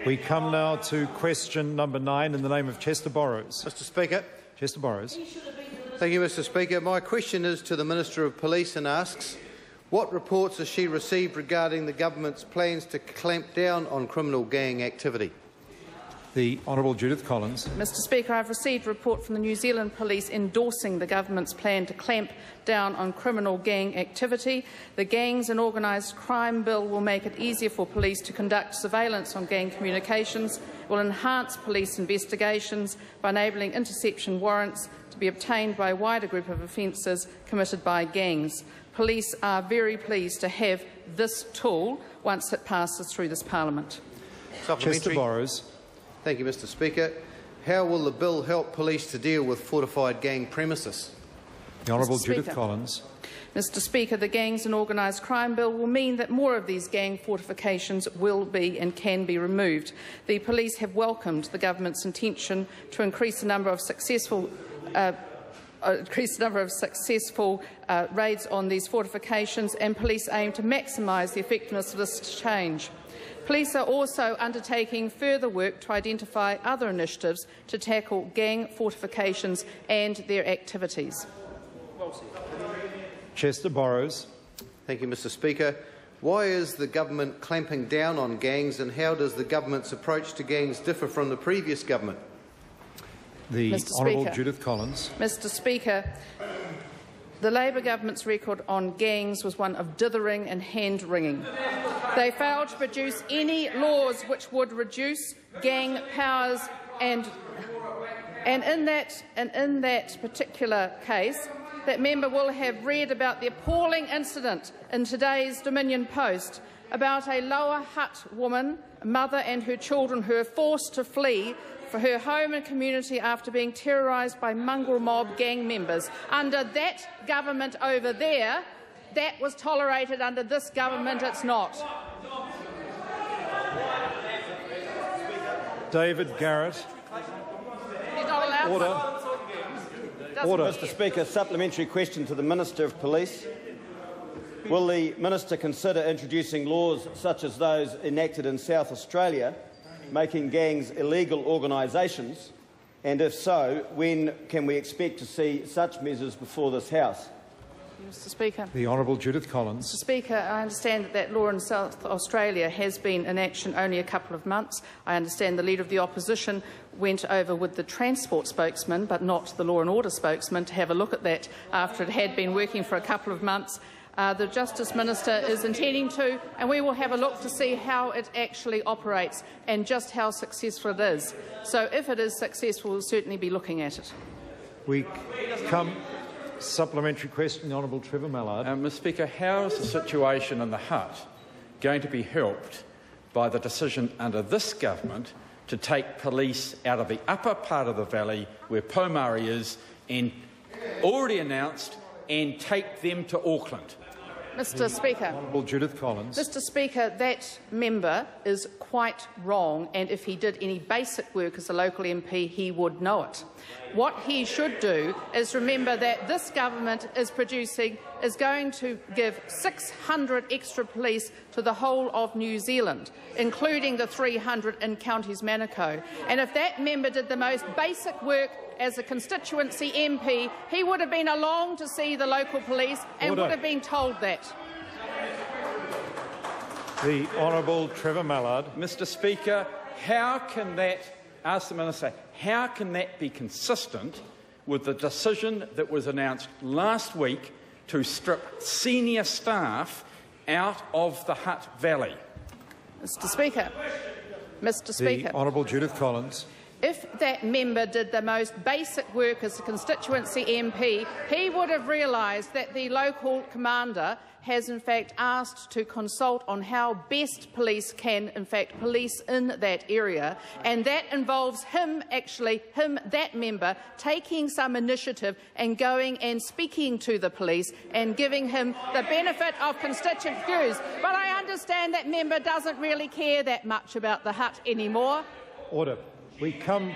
We come now to question number 9 in the name of Chester Borrows. Mr Speaker. Chester Borrows. Thank you, Mr Speaker. My question is to the Minister of Police and asks, what reports has she received regarding the government's plans to clamp down on criminal gang activity? The Honourable Judith Collins. Mr Speaker, I have received a report from the New Zealand Police endorsing the government's plan to clamp down on criminal gang activity. The Gangs and Organised Crime Bill will make it easier for police to conduct surveillance on gang communications, will enhance police investigations by enabling interception warrants to be obtained by a wider group of offences committed by gangs. Police are very pleased to have this tool once it passes through this Parliament. Chester Borrows. Thank you, Mr Speaker. How will the bill help police to deal with fortified gang premises? The Honourable Judith Collins. Mr Speaker, the Gangs and Organised Crime Bill will mean that more of these gang fortifications will be and can be removed. The police have welcomed the government's intention to increase the number of successful raids on these fortifications, and police aim to maximise the effectiveness of this change. Police are also undertaking further work to identify other initiatives to tackle gang fortifications and their activities. Chester Borrows. Thank you, Mr Speaker. Why is the government clamping down on gangs, and how does the government's approach to gangs differ from the previous government? The Honourable Judith Collins. Mr Speaker, the Labour government's record on gangs was one of dithering and hand-wringing. They failed to produce any laws which would reduce gang powers, and in that particular case, that member will have read about the appalling incident in today's Dominion Post about a Lower Hutt woman, a mother and her children who were forced to flee for her home and community after being terrorised by mongrel mob gang members. Under that government over there, that was tolerated. Under this government, it's not. David Garrett. Order. Order. Mr Speaker, supplementary question to the Minister of Police. Will the Minister consider introducing laws such as those enacted in South Australia, making gangs illegal organisations, and if so, when can we expect to see such measures before this House? Mr Speaker. The Honourable Judith Collins. Mr Speaker, I understand that law in South Australia has been in action only a couple of months. I understand the Leader of the Opposition went over with the Transport spokesman, but not the Law and Order spokesman, to have a look at that after it had been working for a couple of months. The Justice Minister is intending to, and we will have a look to see how it actually operates and just how successful it is. So if it is successful, we'll certainly be looking at it. We come supplementary question, the Honourable Trevor Mallard. Mr Speaker, how is the situation in the Hutt going to be helped by the decision under this government to take police out of the upper part of the valley where Pomari is, and already announced, and take them to Auckland? Mr Speaker. Honourable Judith Collins. Mr Speaker, that member is quite wrong, and if he did any basic work as a local MP, he would know it. What he should do is remember that this government is going to give 600 extra police to the whole of New Zealand, including the 300 in Counties Manukau. And if that member did the most basic work as a constituency MP, he would have been along to see the local police and would have been told that. The Honourable Trevor Mallard. Mr Speaker, how can that, ask the Minister, how can that be consistent with the decision that was announced last week to strip senior staff out of the Hutt Valley? Mr Speaker. Mr Speaker. The Honourable Judith Collins. If that member did the most basic work as a constituency MP, he would have realised that the local commander has in fact asked to consult on how best police can in fact police in that area, and that involves him, that member, taking some initiative and going and speaking to the police and giving him the benefit of constituent views. But I understand that member doesn't really care that much about the Hutt anymore. Order. We come